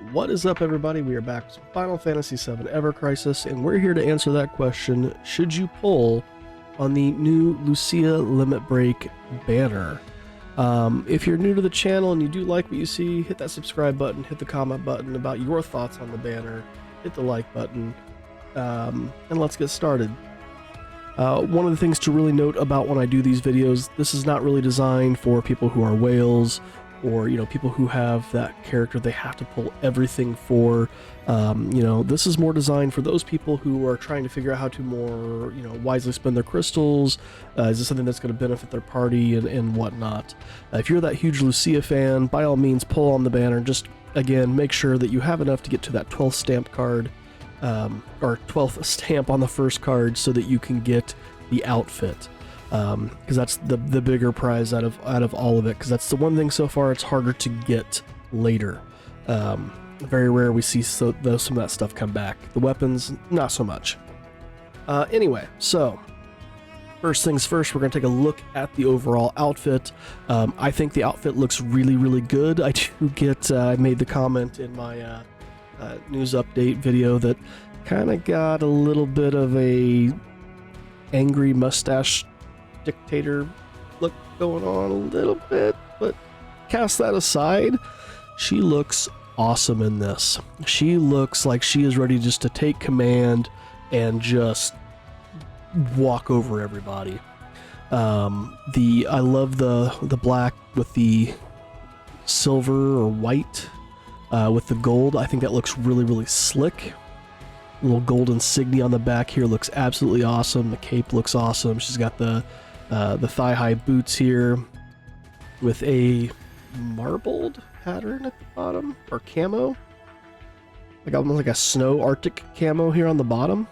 What is up, everybody? We are back with Final Fantasy VII Ever Crisis, and we're here to answer that question: should you pull on the new Lucia Limit Break banner? If you're new to the channel and you do like what you see, hit that subscribe button, hit the comment button about your thoughts on the banner, hit the like button, and let's get started. One of the things to really note about when I do these videos, this is not really designed for people who are whales, or people who have that character they have to pull everything for. This is more designed for those people who are trying to figure out how to more wisely spend their crystals. Is this something that's going to benefit their party and whatnot? If you're that huge Lucia fan, by all means pull on the banner. Just again, make sure that you have enough to get to that 12th stamp card, or 12th stamp on the first card, so that you can get the outfit. Because that's the bigger prize out of all of it, because that's the one thing so far it's harder to get later. Very rare we see some of that stuff come back. The weapons, not so much. Anyway, so first things first, we're going to take a look at the overall outfit. I think the outfit looks really, really good. I do get, I made the comment in my news update video that kind of got a little bit of a angry mustache dictator look going on a little bit, but cast that aside, she looks awesome in this. She looks like she is ready just to take command and just walk over everybody. I love the black with the silver or white with the gold. I think that looks really, really slick. Little gold insignia on the back here looks absolutely awesome. The cape looks awesome. She's got the thigh-high boots here with a marbled pattern at the bottom, or camo, like almost like a snow Arctic camo here on the bottom.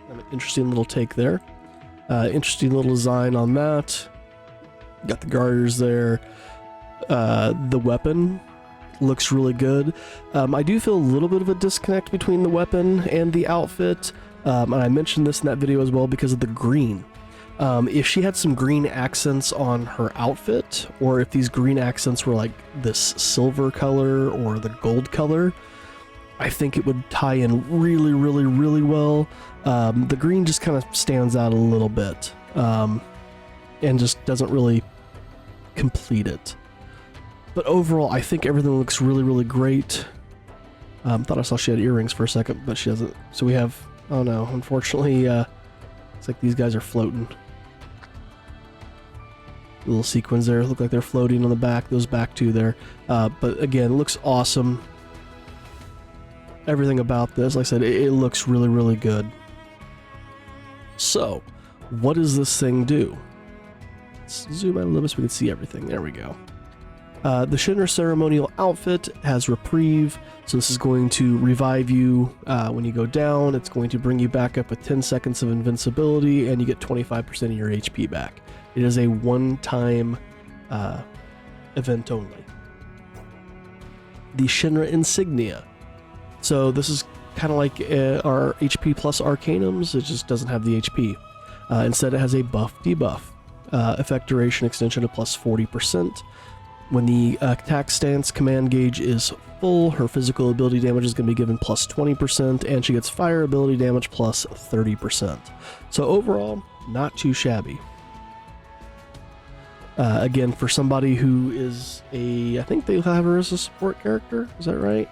An interesting little take there. Interesting little design on that. Got the garters there. The weapon looks really good. I do feel a little bit of a disconnect between the weapon and the outfit, and I mentioned this in that video as well because of the green. If she had some green accents on her outfit, or if these green accents were like this silver color or the gold color, I think it would tie in really, really, really well. The green just kind of stands out a little bit, and just doesn't really complete it. But overall, I think everything looks really, really great. Thought I saw she had earrings for a second, but she doesn't. So we have, oh no, unfortunately, it's like these guys are floating. Little sequins there, look like they're floating on the back, those back two there. But again, looks awesome. Everything about this, like I said, it looks really, really good. So, what does this thing do? Let's zoom out a little bit so we can see everything. There we go. The Shinra ceremonial outfit has reprieve, so this is going to revive you when you go down. It's going to bring you back up with 10 seconds of invincibility, and you get 25% of your HP back. It is a one-time event only. The Shinra insignia. So this is kind of like our HP plus Arcanums, it just doesn't have the HP. Instead it has a buff debuff. Effect duration extension of plus 40%. When the attack stance command gauge is full, her physical ability damage is going to be given plus 20%, and she gets fire ability damage plus 30%. So overall, not too shabby. Again, for somebody who is I think they have her as a support character, is that right?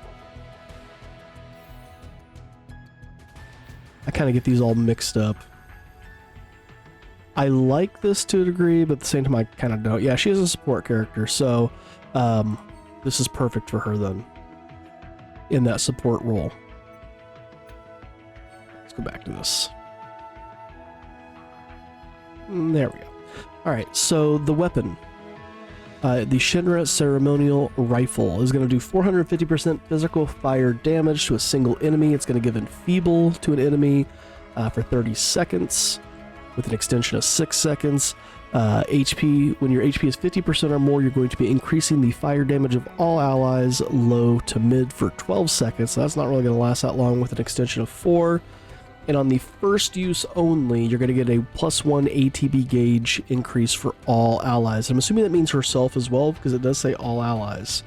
I kind of get these all mixed up. I like this to a degree, but at the same time I kind of don't. Yeah, she is a support character, so this is perfect for her then, in that support role. Let's go back to this. There we go. Alright, so the weapon. The Shinra ceremonial rifle is going to do 450% physical fire damage to a single enemy. It's going to give enfeeble to an enemy for 30 seconds. With an extension of 6 seconds. HP, when your HP is 50% or more, you're going to be increasing the fire damage of all allies low to mid for 12 seconds. So that's not really going to last that long with an extension of 4. And on the first use only, you're going to get a +1 ATB gauge increase for all allies. I'm assuming that means herself as well, because it does say all allies.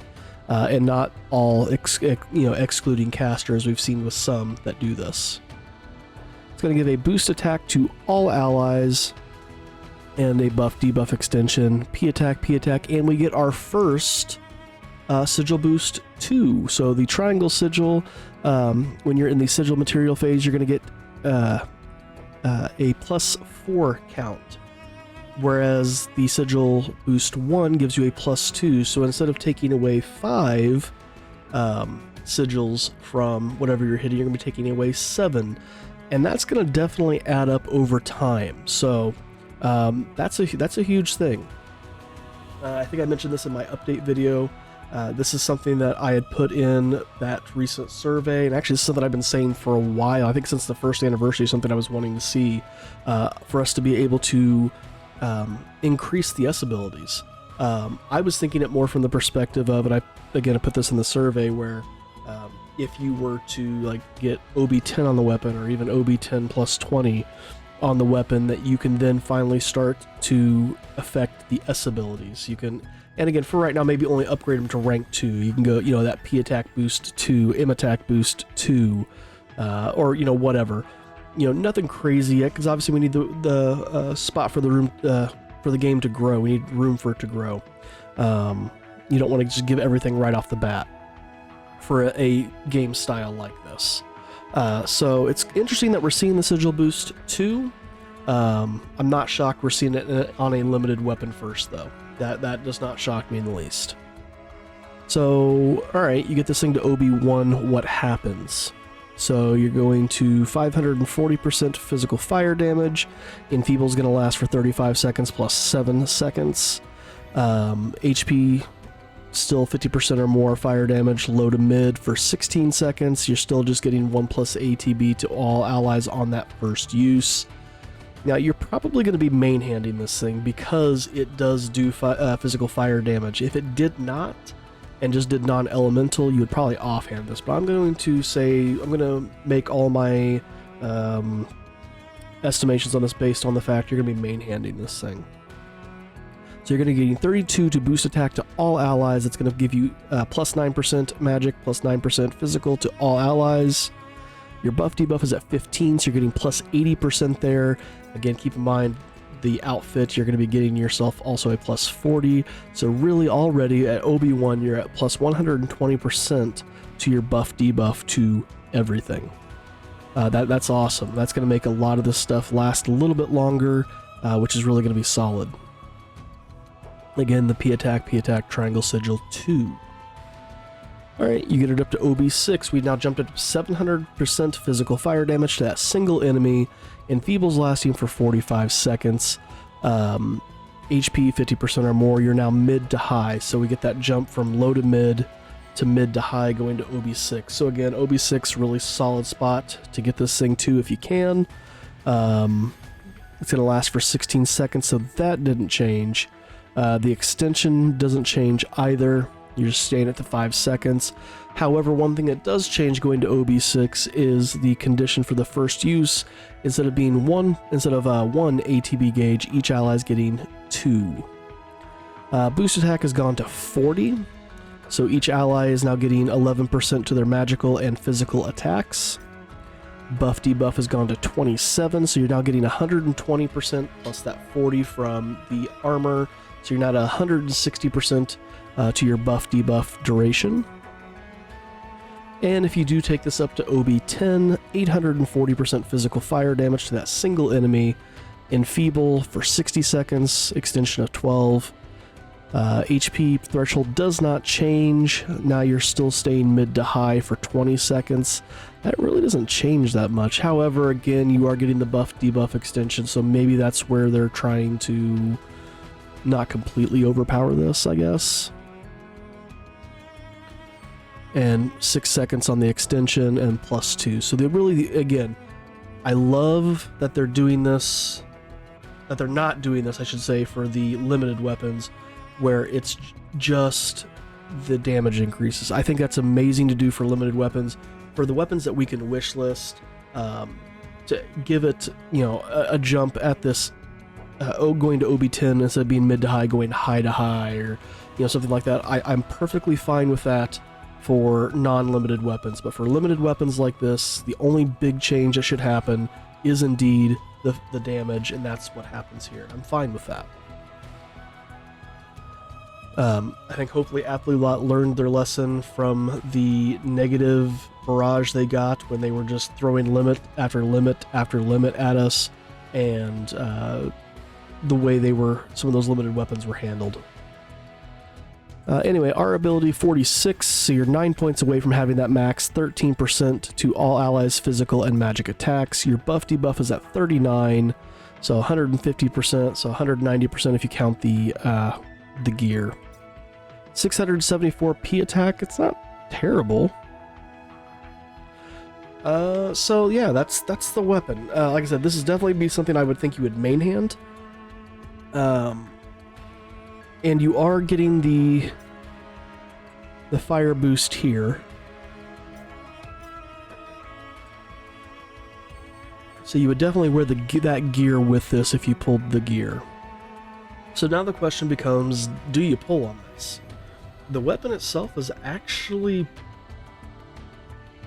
and not all excluding caster, as we've seen with some that do this. It's going to give a boost attack to all allies and a buff debuff extension, P attack, and we get our first sigil boost 2. So the triangle sigil, when you're in the sigil material phase, you're going to get a +4 count, whereas the sigil boost 1 gives you a +2. So instead of taking away 5 sigils from whatever you're hitting, you're going to be taking away 7, and that's going to definitely add up over time. So that's a huge thing. I think I mentioned this in my update video. This is something that I had put in that recent survey, and actually this is something I've been saying for a while. I think since the first anniversary, something I was wanting to see, for us to be able to increase the S abilities. I was thinking it more from the perspective of, and I put this in the survey, where if you were to like get OB10 on the weapon, or even OB10 +20 on the weapon, that you can then finally start to affect the S abilities. You can, and again, for right now, maybe only upgrade them to rank 2. You can go, that P attack boost 2, M attack boost 2, or whatever. Nothing crazy yet, because obviously we need the spot for the room, for the game to grow. We need room for it to grow. You don't want to just give everything right off the bat for a game style like this. So it's interesting that we're seeing the sigil boost 2. I'm not shocked we're seeing it on a limited weapon first, though. That does not shock me in the least. So, alright, you get this thing to OB1, what happens? So you're going to 540% physical fire damage. Enfeeble's going to last for 35 seconds plus 7 seconds. HP, still 50% or more fire damage, low to mid for 16 seconds. You're still just getting 1+ ATB to all allies on that first use. Now, you're probably going to be main-handing this thing because it does do physical fire damage. If it did not, and just did non-elemental, you would probably offhand this. But I'm going to say, I'm going to make all my estimations on this based on the fact you're going to be main-handing this thing. So you're going to be getting 32 to boost attack to all allies. It's going to give you +9% magic, +9% physical to all allies. Your buff debuff is at 15, so you're getting +80% there. Again, keep in mind the outfit, you're going to be getting yourself also a +40. So really already at OB1, you're at +120% to your buff debuff to everything. That's awesome. That's going to make a lot of this stuff last a little bit longer, which is really going to be solid. Again, the P attack, triangle sigil 2. Alright, you get it up to OB6. We now jumped up to 700% physical fire damage to that single enemy. Enfeeble's lasting for 45 seconds. HP 50% or more. You're now mid to high, so we get that jump from low to mid to high going to OB6. So again, OB6, really solid spot to get this thing to if you can. It's going to last for 16 seconds, so that didn't change. The extension doesn't change either. You're just staying at the 5 seconds. However, one thing that does change going to OB6 is the condition for the first use. Instead of one ATB gauge, each ally is getting 2. Boost attack has gone to 40, so each ally is now getting 11% to their magical and physical attacks. Buff debuff has gone to 27, so you're now getting 120% plus that 40 from the armor, so you're now at 160% to your buff debuff duration. And if you do take this up to OB10, 840% physical fire damage to that single enemy. Enfeeble for 60 seconds, extension of 12. HP threshold does not change. Now you're still staying mid to high for 20 seconds. That really doesn't change that much. However, again, you are getting the buff debuff extension, so maybe that's where they're trying to not completely overpower this, I guess. And 6 seconds on the extension and +2. So they really, again, I love that they're doing this, that they're not doing this, I should say, for the limited weapons, where it's just the damage increases. I think that's amazing to do for limited weapons. For the weapons that we can wish list, to give it, a jump at this, going to OB10 instead of being mid to high, going high to high, or something like that. I'm perfectly fine with that for non-limited weapons, but for limited weapons like this, the only big change that should happen is indeed the damage, and that's what happens here. I'm fine with that. I think hopefully Athlete learned their lesson from the negative barrage they got when they were just throwing limit after limit after limit at us, and the way some of those limited weapons were handled. Anyway, our ability 46, so you're 9 points away from having that max, 13% to all allies' physical and magic attacks. Your buff debuff is at 39, so 150%, so 190% if you count the gear. 674 P attack, it's not terrible. So yeah, that's the weapon. Like I said, this is definitely be something I would think you would main hand. And you are getting the fire boost here. So you would definitely wear that gear with this if you pulled the gear. So now the question becomes, do you pull on this? The weapon itself is actually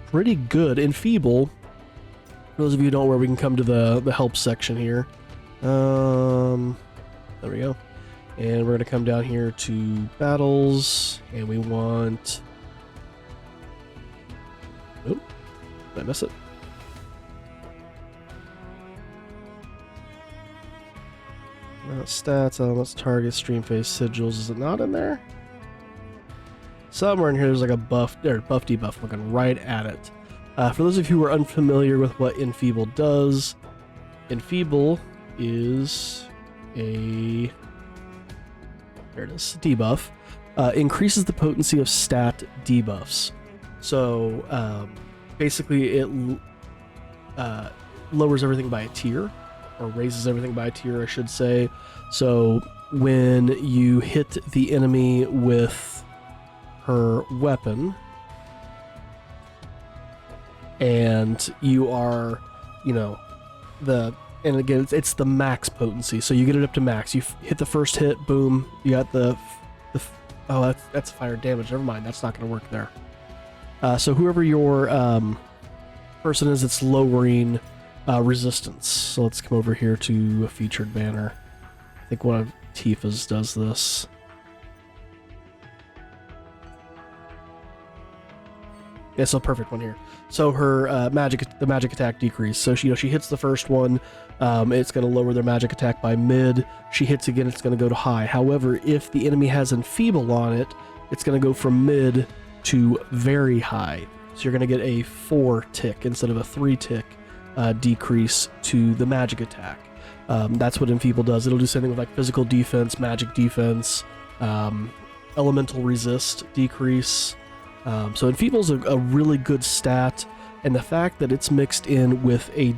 pretty good. Enfeeble, for those of you who don't know where we can come to the help section here. There we go. And we're going to come down here to battles, and we want... Oop, did I miss it? Stats, elements, targets, stream phase, sigils. Is it not in there? Somewhere in here there's like a buff debuff looking right at it. For those of you who are unfamiliar with what Enfeeble does, Enfeeble is a... There it is, debuff. Increases the potency of stat debuffs. So basically it lowers everything by a tier, or raises everything by a tier, I should say. So when you hit the enemy with her weapon, and you are, and again, it's the max potency, so you get it up to max. You hit the first hit, boom, you got oh, that's fire damage. Never mind, that's not going to work there. So whoever your person is, it's lowering resistance. So let's come over here to a featured banner. I think one of Tifa's does this. Yeah, so perfect one here. So her the magic attack decrease. So she hits the first one, it's going to lower their magic attack by mid. She hits again, it's going to go to high. However, if the enemy has Enfeeble on it, it's going to go from mid to very high. So you're going to get a 4 tick instead of a 3 tick decrease to the magic attack. That's what Enfeeble does. It'll do something with like physical defense, magic defense, elemental resist decrease. So Enfeeble's a really good stat, and the fact that it's mixed in with a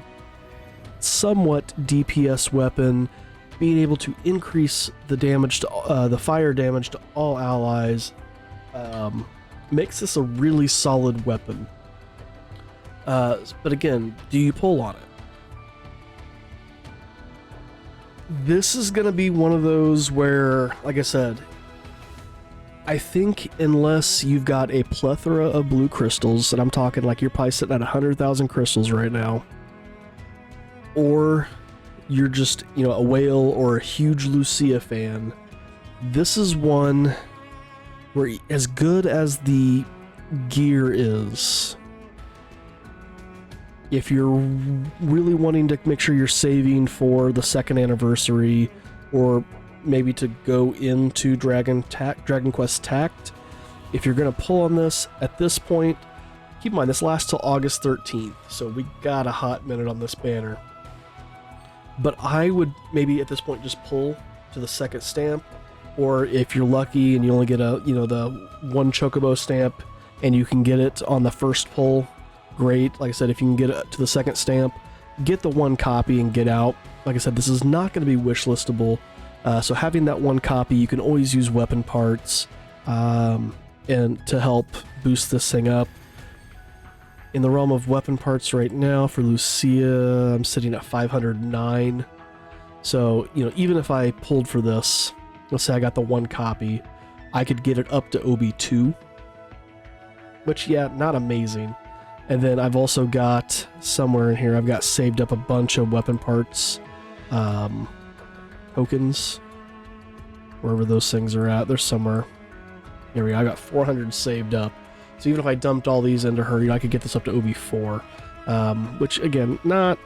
somewhat DPS weapon, being able to increase the damage to the fire damage to all allies, makes this a really solid weapon. But again, do you pull on it? This is going to be one of those where, like I said, I think unless you've got a plethora of blue crystals, and I'm talking like you're probably sitting at 100,000 crystals right now, or you're just, a whale or a huge Lucia fan, this is one where, as good as the gear is, if you're really wanting to make sure you're saving for the 2nd anniversary, or maybe to go into Dragon Quest Tact, if you're going to pull on this at this point, keep in mind this lasts till August 13th, so we got a hot minute on this banner. But I would maybe at this point just pull to the 2nd stamp, or if you're lucky and you only get the 1 Chocobo stamp and you can get it on the first pull, great. Like I said, if you can get it to the 2nd stamp, get the 1 copy and get out. Like I said, this is not going to be wish listable. So having that 1 copy, you can always use weapon parts and to help boost this thing up. In the realm of weapon parts right now, for Lucia, I'm sitting at 509. So, even if I pulled for this, let's say I got the 1 copy, I could get it up to OB2, which, yeah, not amazing. And then I've also got, somewhere in here, I've got saved up a bunch of weapon parts, tokens, wherever those things are at. They're somewhere. Here we go. I got 400 saved up. So even if I dumped all these into her, I could get this up to OB4, which, again, not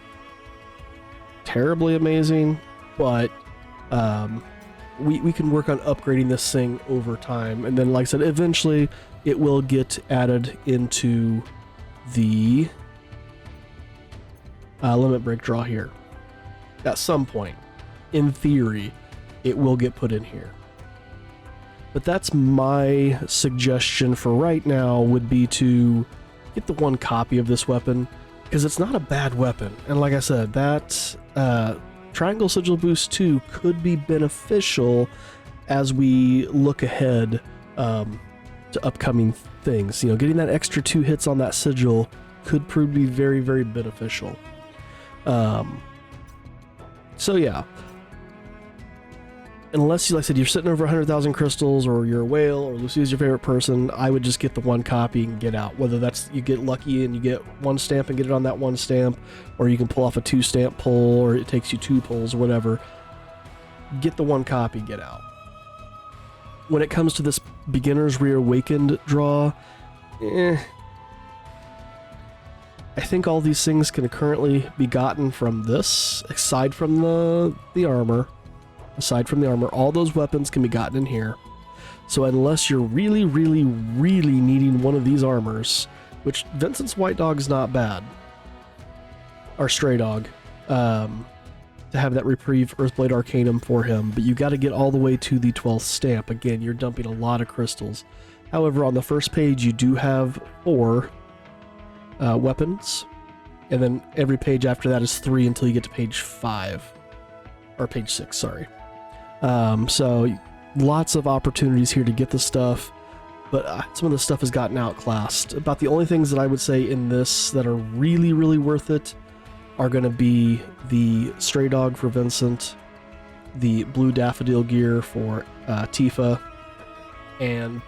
terribly amazing, but we can work on upgrading this thing over time. And then, like I said, eventually it will get added into the limit break draw here. At some point, in theory, it will get put in here. But that's my suggestion for right now, would be to get the one copy of this weapon, because it's not a bad weapon. And like I said, that Triangle Sigil Boost 2 could be beneficial as we look ahead to upcoming things. You know, getting that extra 2 hits on that sigil could prove to be very, very beneficial. So yeah. Unless, like I said, you're sitting over 100,000 crystals, or you're a whale, or Lucia's your favorite person, I would just get the one copy and get out. Whether that's you get lucky and you get one stamp and get it on that one stamp, or you can pull off a 2-stamp pull, or it takes you 2 pulls, or whatever. Get the one copy, get out. When it comes to this Beginner's Reawakened draw, I think all these things can currently be gotten from this, aside from the armor. Aside from the armor, all those weapons can be gotten in here. So unless you're really, really, really needing one of these armors, which Vincent's White Dog is not bad, or Stray Dog, to have that Reprieve Earthblade Arcanum for him, but you got to get all the way to the 12th stamp. Again, you're dumping a lot of crystals. However, on the first page, you do have 4 weapons, and then every page after that is 3 until you get to page 5, or page 6, sorry. So lots of opportunities here to get the stuff, but some of the stuff has gotten outclassed. About the only things that I would say in this that are really, really worth it are going to be the Stray Dog for Vincent, the Blue Daffodil gear for Tifa, and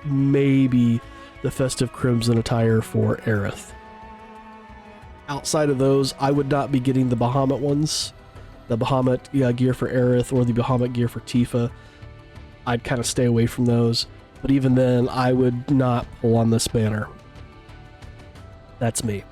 maybe the Festive Crimson attire for Aerith. Outside of those, I would not be getting the Bahamut ones. The Bahamut gear for Aerith or the Bahamut gear for Tifa. I'd kind of stay away from those. But even then, I would not pull on this banner. That's me.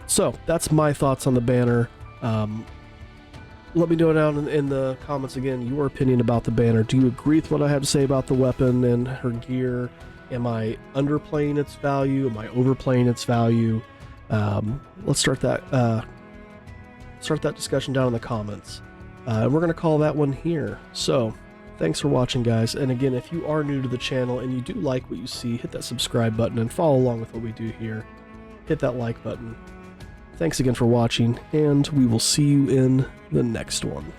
So, that's my thoughts on the banner. Let me know down in the comments again your opinion about the banner. Do you agree with what I have to say about the weapon and her gear? Am I underplaying its value? Am I overplaying its value? Let's start that discussion down in the comments. And we're going to call that one here. So, thanks for watching, guys. And again, if you are new to the channel and you do like what you see, hit that subscribe button and follow along with what we do here. Hit that like button. Thanks again for watching, and we will see you in the next one.